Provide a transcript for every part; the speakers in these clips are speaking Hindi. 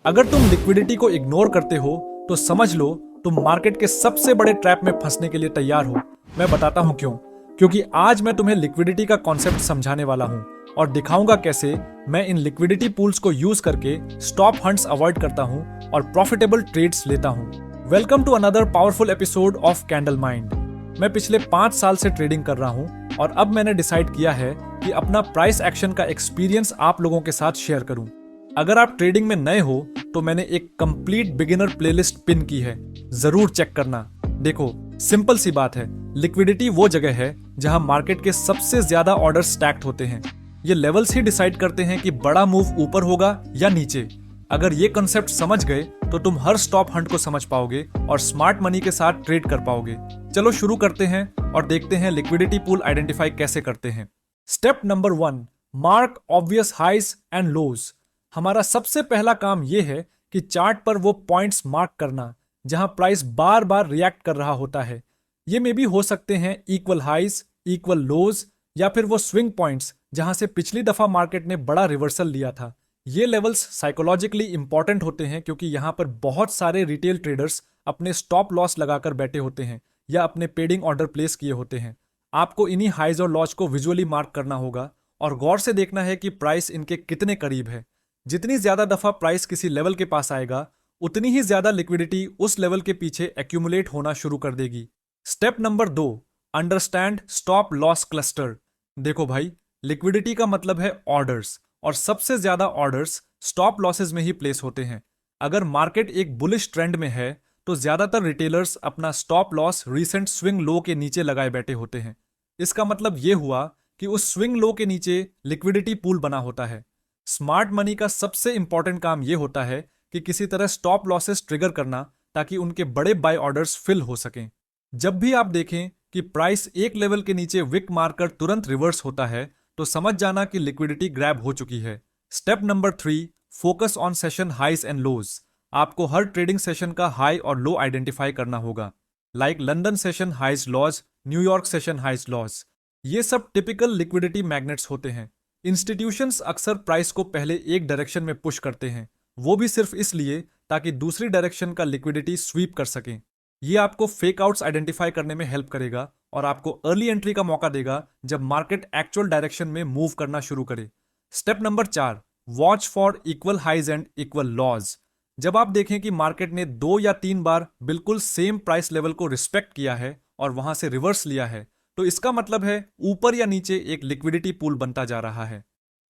अगर तुम लिक्विडिटी को इग्नोर करते हो तो समझ लो तुम मार्केट के सबसे बड़े ट्रैप में फंसने के लिए तैयार हो। मैं बताता हूं क्यों। क्योंकि आज मैं तुम्हें लिक्विडिटी का कॉन्सेप्ट समझाने वाला हूं और दिखाऊंगा कैसे मैं इन लिक्विडिटी पूल्स को यूज करके स्टॉप हंट्स अवॉइड करता हूं और प्रॉफिटेबल ट्रेड्स लेता हूं। Welcome to another powerful episode of Candle Mind. मैं पिछले 5 साल से ट्रेडिंग कर रहा हूं और अब मैंने डिसाइड किया है कि अपना प्राइस एक्शन का एक्सपीरियंस आप लोगों के साथ शेयर करूं। अगर आप ट्रेडिंग में नए हो तो मैंने एक कंप्लीट बिगिनर प्लेलिस्ट पिन की है, जरूर चेक करना। देखो, सिंपल सी बात है, लिक्विडिटी वो जगह है जहां मार्केट के सबसे ज्यादा ऑर्डर स्टैक्ड होते हैं। ये लेवल्स ही डिसाइड करते हैं कि बड़ा मूव ऊपर होगा या नीचे। अगर ये कॉन्सेप्ट समझ गए तो तुम हर स्टॉप हंट को समझ पाओगे और स्मार्ट मनी के साथ ट्रेड कर पाओगे। चलो शुरू करते हैं और देखते हैं लिक्विडिटी पूल आइडेंटिफाई कैसे करते हैं। Step number 1, mark obvious highs and lows. हमारा सबसे पहला काम यह है कि चार्ट पर वो पॉइंट्स मार्क करना जहां प्राइस बार बार रिएक्ट कर रहा होता है। ये में भी हो सकते हैं इक्वल हाइज, इक्वल लोज या फिर वो स्विंग पॉइंट्स जहां से पिछली दफा मार्केट ने बड़ा रिवर्सल लिया था। ये लेवल्स साइकोलॉजिकली इंपॉर्टेंट होते हैं क्योंकि यहां पर बहुत सारे रिटेल ट्रेडर्स अपने स्टॉप लॉस लगाकर बैठे होते हैं या अपने पेडिंग ऑर्डर प्लेस किए होते हैं। आपको इन्हीं हाइज और लॉज को विजुअली मार्क करना होगा और गौर से देखना है कि प्राइस इनके कितने करीब है। जितनी ज्यादा दफा प्राइस किसी लेवल के पास आएगा उतनी ही ज्यादा लिक्विडिटी उस लेवल के पीछे एक्यूमुलेट होना शुरू कर देगी। Step number 2, understand stop loss cluster. देखो भाई, लिक्विडिटी का मतलब है ऑर्डर्स और सबसे ज्यादा ऑर्डर्स स्टॉप लॉसेज में ही प्लेस होते हैं। अगर मार्केट एक बुलिश ट्रेंड में है तो ज्यादातर रिटेलर्स अपना stop loss recent swing low के नीचे लगाए बैठे होते हैं। इसका मतलब यह हुआ कि उस स्विंग लो के नीचे लिक्विडिटी पूल बना होता है। स्मार्ट मनी का सबसे इंपॉर्टेंट काम यह होता है कि किसी तरह स्टॉप लॉसेस ट्रिगर करना ताकि उनके बड़े बाय ऑर्डर्स फिल हो सकें। जब भी आप देखें कि प्राइस एक लेवल के नीचे विक मारकर तुरंत रिवर्स होता है तो समझ जाना कि लिक्विडिटी ग्रैब हो चुकी है। Step number 3, focus on session highs and lows. आपको हर ट्रेडिंग सेशन का हाई और लो आइडेंटिफाई करना होगा, like London session highs lows, New York session highs lows. ये सब टिपिकल लिक्विडिटी मैग्नेट्स होते हैं। इंस्टीट्यूशंस अक्सर प्राइस को पहले एक डायरेक्शन में पुश करते हैं, वो भी सिर्फ इसलिए ताकि दूसरी डायरेक्शन का लिक्विडिटी स्वीप कर सकें। ये आपको फेक आउट्स आइडेंटिफाई करने में हेल्प करेगा और आपको अर्ली एंट्री का मौका देगा जब मार्केट एक्चुअल डायरेक्शन में मूव करना शुरू करे। Step number 4, watch for equal highs and equal lows. जब आप देखें कि मार्केट ने 2 या 3 बार बिल्कुल सेम प्राइस लेवल को रिस्पेक्ट किया है और वहां से रिवर्स लिया है तो इसका मतलब है ऊपर या नीचे एक लिक्विडिटी पूल बनता जा रहा है।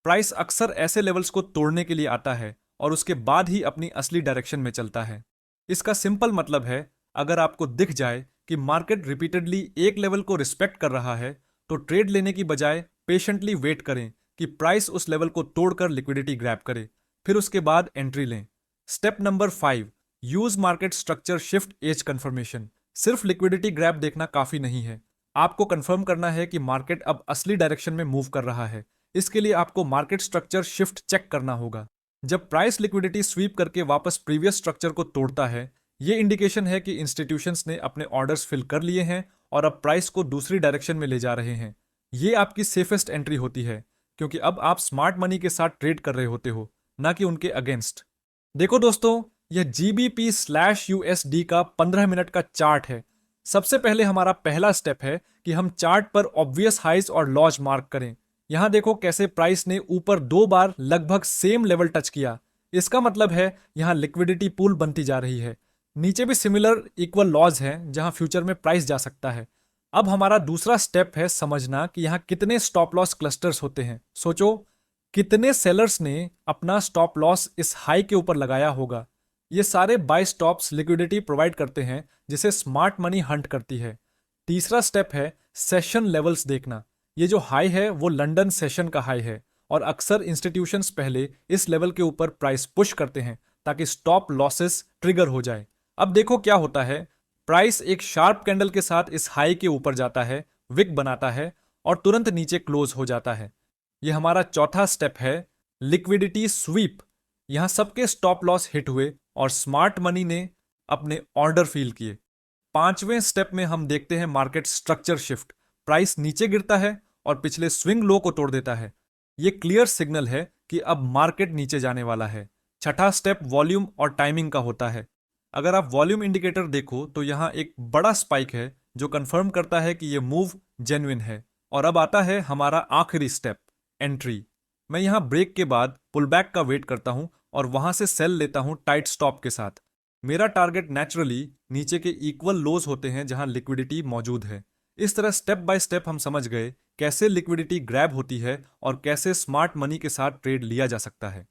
प्राइस अक्सर ऐसे लेवल्स को तोड़ने के लिए आता है और उसके बाद ही अपनी असली डायरेक्शन में चलता है। इसका सिंपल मतलब है, अगर आपको दिख जाए कि मार्केट रिपीटेडली एक लेवल को रिस्पेक्ट कर रहा है तो ट्रेड लेने की बजाय पेशेंटली वेट करें कि प्राइस उस लेवल को तोड़कर लिक्विडिटी ग्रैब करे, फिर उसके बाद एंट्री लें। Step number 5, use market structure shift as confirmation. सिर्फ लिक्विडिटी ग्रैब देखना काफी नहीं है, आपको कंफर्म करना है कि मार्केट अब असली डायरेक्शन में मूव कर रहा है। इसके लिए आपको मार्केट स्ट्रक्चर शिफ्ट चेक करना होगा। जब प्राइस लिक्विडिटी स्वीप करके वापस प्रीवियस स्ट्रक्चर को तोड़ता है, ये इंडिकेशन है कि इंस्टीट्यूशंस ने अपने ऑर्डर्स फिल कर लिए हैं और अब प्राइस को दूसरी डायरेक्शन में ले जा रहे हैं। ये आपकी सेफेस्ट एंट्री होती है क्योंकि अब आप स्मार्ट मनी के साथ ट्रेड कर रहे होते हो, ना कि उनके अगेंस्ट। देखो दोस्तों, यह GBP/USD का 15 मिनट का चार्ट है। सबसे पहले हमारा पहला स्टेप है कि हम चार्ट पर ऑब्वियस हाइज और लॉज मार्क करें। यहां देखो कैसे प्राइस ने ऊपर 2 बार लगभग सेम लेवल टच किया। इसका मतलब है यहां लिक्विडिटी पूल बनती जा रही है। नीचे भी सिमिलर इक्वल लॉज हैं जहां फ्यूचर में प्राइस जा सकता है। अब हमारा दूसरा स्टेप है समझना कि यहां कितने स्टॉप लॉस क्लस्टर्स होते हैं। सोचो, कितने सेलर्स ने अपना स्टॉप लॉस इस हाई के ऊपर लगाया होगा। ये सारे बाय स्टॉप्स लिक्विडिटी प्रोवाइड करते हैं जिसे स्मार्ट मनी हंट करती है। तीसरा स्टेप है सेशन लेवल्स देखना। ये जो हाई है वो लंदन सेशन का हाई है और अक्सर इंस्टीट्यूशंस पहले इस लेवल के ऊपर प्राइस पुश करते हैं ताकि स्टॉप लॉसेस ट्रिगर हो जाए। अब देखो क्या होता है, प्राइस एक शार्प कैंडल के साथ इस हाई के ऊपर जाता है, विक बनाता है और तुरंत नीचे क्लोज हो जाता है। यह हमारा चौथा स्टेप है लिक्विडिटी स्वीप। यहां सबके स्टॉप लॉस हिट हुए और स्मार्ट मनी ने अपने ऑर्डर फील किए। 5वें स्टेप में हम देखते हैं मार्केट स्ट्रक्चर शिफ्ट। प्राइस नीचे गिरता है और पिछले स्विंग लो को तोड़ देता है। यह क्लियर सिग्नल है कि अब मार्केट नीचे जाने वाला है। छठा स्टेप वॉल्यूम और टाइमिंग का होता है। अगर आप वॉल्यूम इंडिकेटर देखो तो यहाँ एक बड़ा स्पाइक है जो कंफर्म करता है कि ये मूव जेन्युइन है। और अब आता है हमारा आखिरी स्टेप, एंट्री। मैं यहाँ ब्रेक के बाद पुल बैक का वेट करता हूँ और वहां से सेल लेता हूँ टाइट स्टॉप के साथ। मेरा टारगेट नेचुरली नीचे के इक्वल लोज होते हैं जहां लिक्विडिटी मौजूद है। इस तरह स्टेप बाय स्टेप हम समझ गए कैसे लिक्विडिटी ग्रैब होती है और कैसे स्मार्ट मनी के साथ ट्रेड लिया जा सकता है।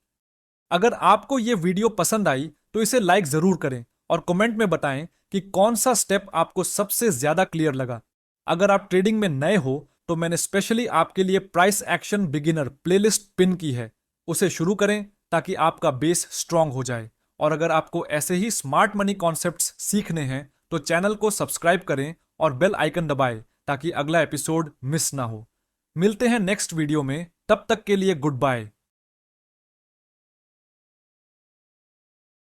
अगर आपको ये वीडियो पसंद आई तो इसे लाइक जरूर करें और कमेंट में बताएं कि कौन सा स्टेप आपको सबसे ज्यादा क्लियर लगा। अगर आप ट्रेडिंग में नए हो तो मैंने स्पेशली आपके लिए price action beginner playlist pin की है, उसे शुरू करें ताकि आपका बेस स्ट्रांग हो जाए। और अगर आपको ऐसे ही स्मार्ट मनी कॉन्सेप्ट्स सीखने हैं तो चैनल को सब्सक्राइब करें और बेल आइकन दबाएं ताकि अगला एपिसोड मिस ना हो। मिलते हैं नेक्स्ट वीडियो में, तब तक के लिए गुड बाय।